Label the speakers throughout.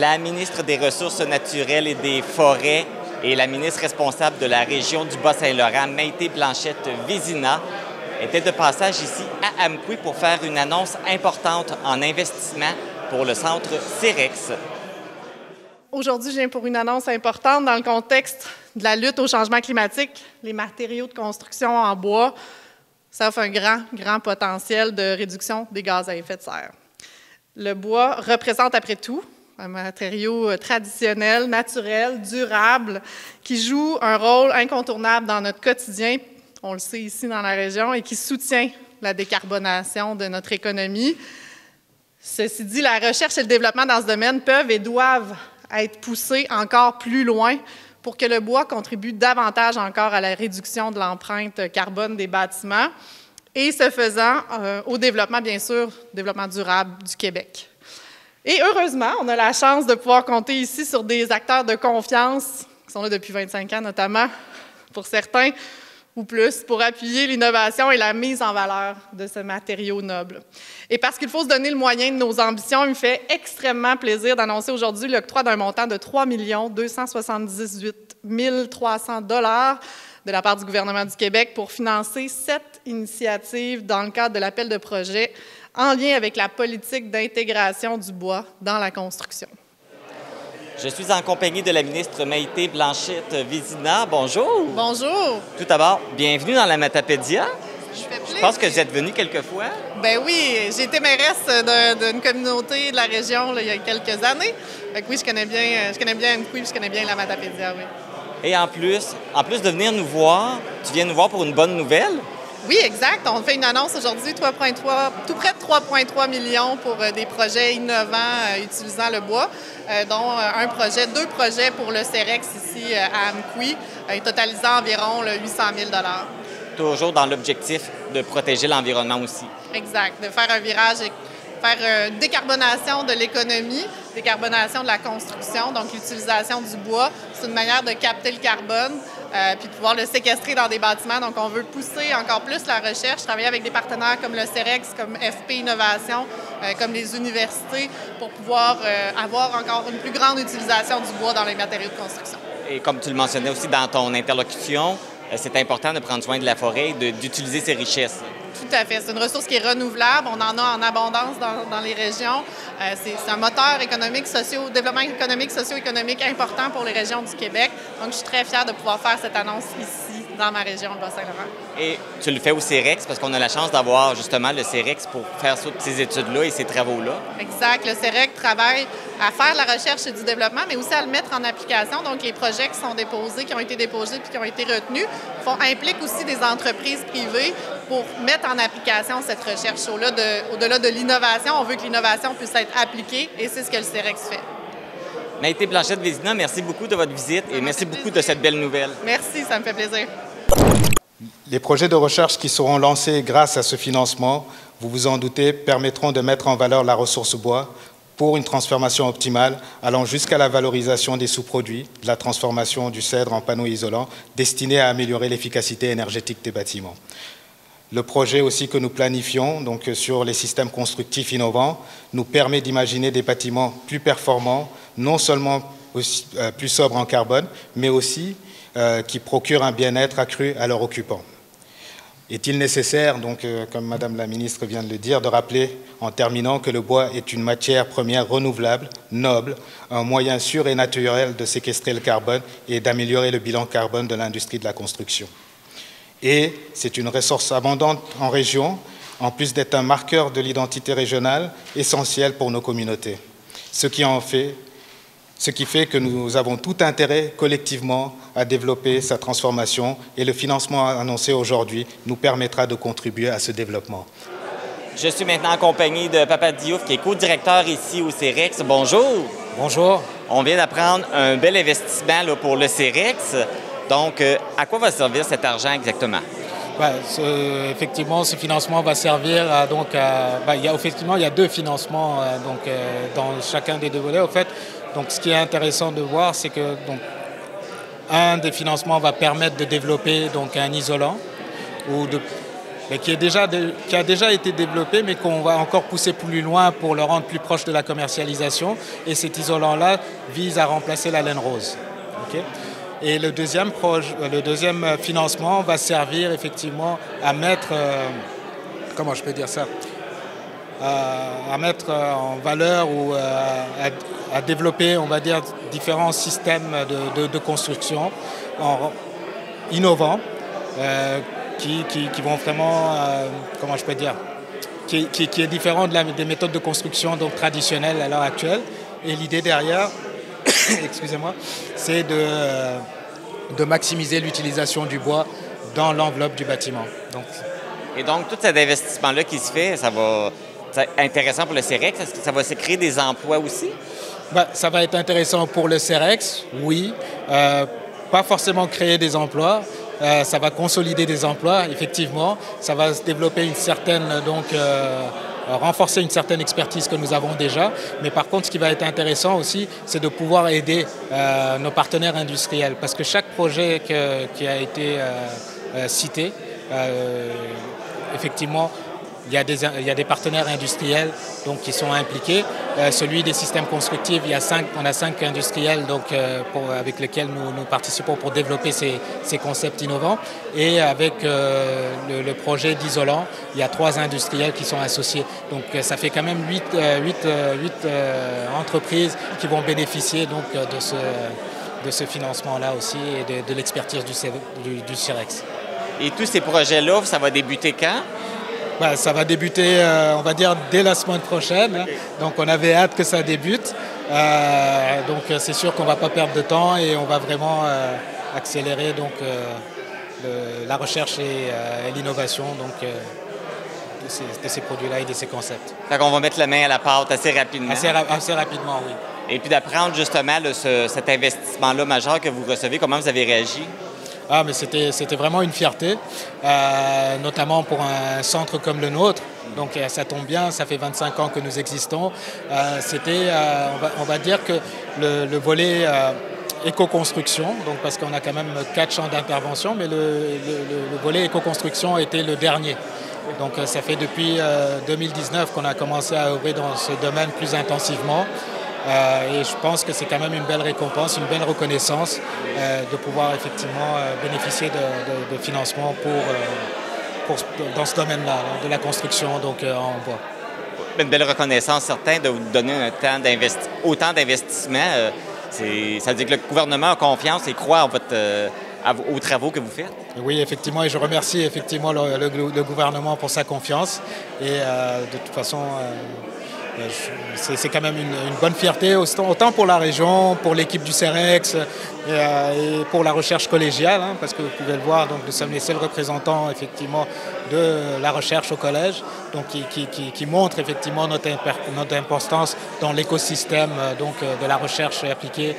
Speaker 1: la ministre des Ressources naturelles et des Forêts et la ministre responsable de la région du Bas-Saint-Laurent, Maïté Blanchette-Vézina, était de passage ici à Amqui pour faire une annonce importante en investissement pour le centre CEREX.
Speaker 2: Aujourd'hui, je viens pour une annonce importante dans le contexte de la lutte au changement climatique. Les matériaux de construction en bois, ça offre un grand potentiel de réduction des gaz à effet de serre. Le bois représente après tout un matériau traditionnel, naturel, durable, qui joue un rôle incontournable dans notre quotidien, on le sait ici dans la région, et qui soutient la décarbonation de notre économie. Ceci dit, la recherche et le développement dans ce domaine peuvent et doivent être poussés encore plus loin pour que le bois contribue davantage encore à la réduction de l'empreinte carbone des bâtiments et, ce faisant, au développement, bien sûr, développement durable du Québec. Et heureusement, on a la chance de pouvoir compter ici sur des acteurs de confiance, qui sont là depuis 25 ans notamment, pour certains, ou plus, pour appuyer l'innovation et la mise en valeur de ce matériau noble. Et parce qu'il faut se donner le moyen de nos ambitions, il me fait extrêmement plaisir d'annoncer aujourd'hui l'octroi d'un montant de 3 278 300 $ de la part du gouvernement du Québec pour financer 7 initiatives dans le cadre de l'appel de projet en lien avec la politique d'intégration du bois dans la construction.
Speaker 1: Je suis en compagnie de la ministre Maïté Blanchette-Vézina. Bonjour.
Speaker 2: Bonjour.
Speaker 1: Tout d'abord, bienvenue dans la Matapédia.
Speaker 2: Je
Speaker 1: pense que vous êtes venue quelques fois.
Speaker 2: Ben oui, j'ai été mairesse d'une communauté de la région là, il y a quelques années. Fait que oui, je connais bien Amqui, je connais bien la Matapédia, oui.
Speaker 1: Et en plus de venir nous voir, tu viens nous voir pour une bonne nouvelle.
Speaker 2: Oui, exact. On fait une annonce aujourd'hui, tout près de 3,3 millions pour des projets innovants utilisant le bois, dont deux projets pour le CEREX ici à Amqui, totalisant environ 800 000 $.
Speaker 1: Toujours dans l'objectif de protéger l'environnement aussi.
Speaker 2: Exact, de faire un virage et faire une décarbonation de l'économie, décarbonation de la construction, donc l'utilisation du bois. C'est une manière de capter le carbone puis de pouvoir le séquestrer dans des bâtiments. Donc, on veut pousser encore plus la recherche, travailler avec des partenaires comme le CEREX, comme FP Innovation, comme les universités, pour pouvoir avoir encore une plus grande utilisation du bois dans les matériaux de construction.
Speaker 1: Et comme tu le mentionnais aussi dans ton interlocution, c'est important de prendre soin de la forêt et d'utiliser ses richesses.
Speaker 2: Tout à fait. C'est une ressource qui est renouvelable. On en a en abondance dans les régions. C'est un moteur économique, développement économique, socio-économique important pour les régions du Québec. Donc, je suis très fière de pouvoir faire cette annonce ici, dans ma région, le Bas-Saint-Laurent.
Speaker 1: Et tu le fais au CEREX parce qu'on a la chance d'avoir justement le CEREX pour faire toutes ces études-là et ces travaux-là. Exact.
Speaker 2: Le CEREX travaille à faire la recherche et du développement, mais aussi à le mettre en application. Donc, les projets qui sont déposés, qui ont été déposés puis qui ont été retenus, impliquent aussi des entreprises privées pour mettre en application cette recherche. Au-delà de l'innovation, on veut que l'innovation puisse être appliquée et c'est ce que le CEREX fait.
Speaker 1: Maïté Blanchette-Vézina, merci beaucoup de votre visite et merci beaucoup de cette belle nouvelle.
Speaker 2: Merci, ça me fait plaisir.
Speaker 3: Les projets de recherche qui seront lancés grâce à ce financement, vous vous en doutez, permettront de mettre en valeur la ressource bois pour une transformation optimale allant jusqu'à la valorisation des sous-produits, de la transformation du cèdre en panneaux isolants destinés à améliorer l'efficacité énergétique des bâtiments. Le projet aussi que nous planifions donc sur les systèmes constructifs innovants nous permet d'imaginer des bâtiments plus performants, non seulement aussi, plus sobres en carbone, mais aussi qui procurent un bien-être accru à leurs occupants. Est-il nécessaire, donc, comme Madame la Ministre vient de le dire, de rappeler en terminant que le bois est une matière première renouvelable, noble, un moyen sûr et naturel de séquestrer le carbone et d'améliorer le bilan carbone de l'industrie de la construction. Et c'est une ressource abondante en région, en plus d'être un marqueur de l'identité régionale essentiel pour nos communautés. Ce qui fait que nous avons tout intérêt collectivement à développer sa transformation et le financement annoncé aujourd'hui nous permettra de contribuer à ce développement.
Speaker 1: Je suis maintenant en compagnie de Papa Diouf, qui est co-directeur ici au CEREX. Bonjour.
Speaker 4: Bonjour.
Speaker 1: On vient d'apprendre un bel investissement là, pour le CEREX. Donc, à quoi va servir cet argent exactement?
Speaker 4: Effectivement, ce financement va servir à, il y a deux financements dans chacun des deux volets. En fait, donc, ce qui est intéressant de voir, c'est que un des financements va permettre de développer un isolant ou et qui a déjà été développé, mais qu'on va encore pousser plus loin pour le rendre plus proche de la commercialisation. Et cet isolant-là vise à remplacer la laine rose. Okay. Et le deuxième financement va servir effectivement à mettre, comment je peux dire ça, à mettre en valeur ou à développer, on va dire, différents systèmes de construction innovants qui vont vraiment, comment je peux dire, qui est différent des méthodes de construction donc traditionnelles à l'heure actuelle. Et l'idée derrière, excusez-moi, c'est de maximiser l'utilisation du bois dans l'enveloppe du bâtiment.
Speaker 1: Et donc, tout cet investissement-là qui se fait, ça va être intéressant pour le CEREX. Est-ce que ça va se créer des emplois aussi?
Speaker 4: Ça va être intéressant pour le CEREX, oui. Pas forcément créer des emplois. Ça va consolider des emplois, effectivement. Ça va se développer une certaine, renforcer une certaine expertise que nous avons déjà. Mais par contre, ce qui va être intéressant aussi, c'est de pouvoir aider nos partenaires industriels. Parce que chaque projet qui a été cité, effectivement, il y a des partenaires industriels donc, qui sont impliqués. Celui des systèmes constructifs, on a 5 industriels donc, avec lesquels nous participons pour développer ces concepts innovants. Et avec le projet d'isolant, il y a 3 industriels qui sont associés. Donc ça fait quand même 8 entreprises qui vont bénéficier donc, de ce financement-là aussi et de l'expertise du CEREX.
Speaker 1: Et tous ces projets-là, ça va débuter quand?
Speaker 4: Ça va débuter, on va dire, dès la semaine prochaine. Okay. Donc, on avait hâte que ça débute. Donc, c'est sûr qu'on ne va pas perdre de temps et on va vraiment accélérer donc, la recherche et l'innovation donc, de ces produits-là et de ces concepts.
Speaker 1: Fait qu'on va mettre la main à la pâte assez rapidement.
Speaker 4: Assez rapidement, oui.
Speaker 1: Et puis d'apprendre justement cet investissement-là majeur que vous recevez, comment vous avez réagi?
Speaker 4: Mais c'était vraiment une fierté, notamment pour un centre comme le nôtre. Donc ça tombe bien, ça fait 25 ans que nous existons. C'était, on va dire que le volet éco-construction, donc parce qu'on a quand même 4 champs d'intervention, mais le volet éco-construction était le dernier. Donc ça fait depuis 2019 qu'on a commencé à œuvrer dans ce domaine plus intensivement. Et je pense que c'est quand même une belle récompense, une belle reconnaissance de pouvoir effectivement bénéficier de financement dans ce domaine-là, de la construction donc, en bois.
Speaker 1: Une belle reconnaissance, certain, de vous donner autant d'investissement. Ça veut dire que le gouvernement a confiance et croit aux travaux que vous faites.
Speaker 4: Oui, effectivement, et je remercie effectivement le gouvernement pour sa confiance. Et de toute façon, c'est quand même une bonne fierté, autant pour la région, pour l'équipe du CEREX et pour la recherche collégiale, hein, parce que vous pouvez le voir, donc, nous sommes les seuls représentants effectivement de la recherche au collège, donc, qui montre effectivement notre importance dans l'écosystème donc, de la recherche appliquée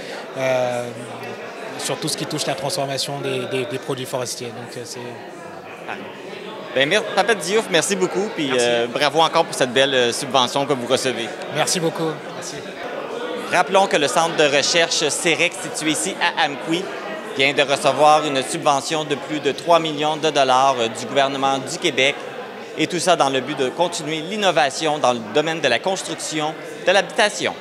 Speaker 4: sur tout ce qui touche la transformation des produits forestiers. Donc,
Speaker 1: Papet Diouf, merci beaucoup, puis bravo encore pour cette belle subvention que vous recevez.
Speaker 4: Merci beaucoup. Merci.
Speaker 1: Rappelons que le centre de recherche CEREX, situé ici à Amqui, vient de recevoir une subvention de plus de 3 millions de dollars du gouvernement du Québec, et tout ça dans le but de continuer l'innovation dans le domaine de la construction de l'habitation.